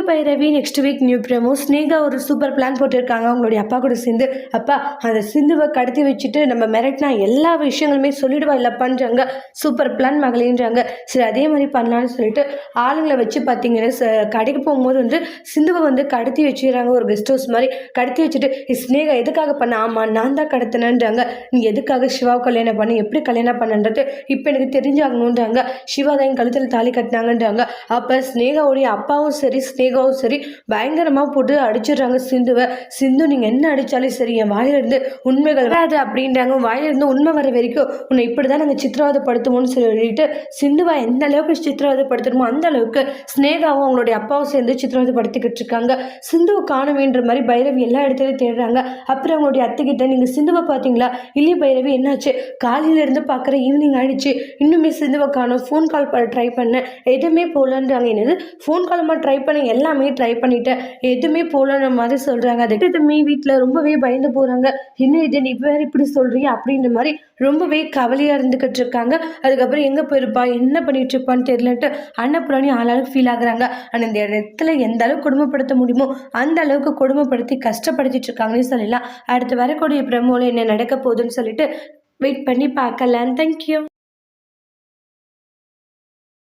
Bhairavi next week new promo. Sneha ஒரு super plan போட்டிருக்காங்க அவங்களுடைய அப்பா கூட சேர்ந்து. அப்பா அந்த சிந்துவை கடத்தி வச்சுட்டு நம்ம மிரட்டினா எல்லா விஷயங்களுமே சொல்லிடுவா இல்லப்பான்றாங்க. Super plan மகளேன்றாங்க. சரி அதே மாதிரி பண்ணலான்னு சொல்லிட்டு ஆளுங்களை வச்சு பார்த்தீங்கன்னா கடைக்கு போகும்போது வந்து சிந்துவை வந்து கடத்தி வச்சுக்கிறாங்க ஒரு கெஸ்ட் ஹவுஸ் மாதிரி. கடத்தி வச்சுட்டு ஸ்னேகா எதுக்காக பண்ண? ஆமாம் நான் தான் கடத்தினேன்றாங்க. நீ எதுக்காக சிவாவை கல்யாணம் பண்ணி எப்படி கல்யாணம் பண்ணன்றது இப்போ எனக்கு தெரிஞ்சாகணுன்றாங்க. சிவா தான் என் கழுத்தில் தாலி கட்டினாங்கன்றாங்க. அப்போ ஸ்னேகாவுடைய அப்பாவும் சரி ஸ்னேகாவும் சரி பயங்கரமாக போட்டு அடிச்சிடுறாங்க சிந்துவை. சிந்து நீங்கள் என்ன அடித்தாலும் சரி என் வாயிலிருந்து உண்மைகள் வராது அப்படின்றாங்க. வாயிலிருந்து உண்மை வர வரைக்கும் உன்னை இப்படி தான் நாங்கள் சித்திரவதைப்படுத்துவோம்னு சொல்லிட்டு சிந்துவை எந்த அளவுக்கு சித்திரவதைப்படுத்தணுமோ அந்த அளவுக்கு ஸ்னேகாவும் அவங்களுடைய அப்பாவும் சேர்ந்து சித்திரவதைப்படுத்திக்கிட்டு இருக்காங்க. சிந்துவை காணவேன்ற மாதிரி பைரவி எல்லா இடத்துலையும் தேடுறாங்க. அப்புறம் அவங்களுடைய அத்தைக்கிட்ட நீங்கள் சிந்துவை பார்த்தீங்களா? இல்லையே பைரவி என்னாச்சு? காலையிலேருந்து பார்க்குற ஈவினிங் ஆயிடுச்சு இன்னுமே சிந்துவை காணும். ஃபோன் கால் ட்ரை பண்ணேன் எதுவுமே போகலன்றாங்க. என்னது ஃபோன் காலமாக ட்ரை பண்ண? எல்லாமே ட்ரை பண்ணிட்டேன் எதுவுமே போகலன்ற மாதிரி சொல்கிறாங்க. அதுக்கு எதுவுமே வீட்டில் ரொம்பவே பயந்து போகிறாங்க. என்ன இது நீ வேறு இப்படி சொல்கிறீங்க அப்படின்ற மாதிரி ரொம்பவே கவலையாக இருந்துக்கிட்டு இருக்காங்க. அதுக்கப்புறம் எங்கே போயிருப்பா என்ன பண்ணிட்டு இருப்பான்னு தெரியலன்ட்டு அன்னபுராணி ஆளாளுக்கு ஃபீல் ஆகுறாங்க. ஆனால் இந்த இடத்துல எந்த அளவுக்கு கொடுமைப்படுத்த முடியுமோ அந்த அளவுக்கு கொடுமைப்படுத்தி கஷ்டப்படுத்திட்டு இருக்காங்கன்னு சொல்லலாம். அடுத்து வரக்கூடிய பிரமோல என்ன நடக்க போகுதுன்னு சொல்லிட்டு வெயிட் பண்ணி பார்க்கலாம். தேங்க்யூ.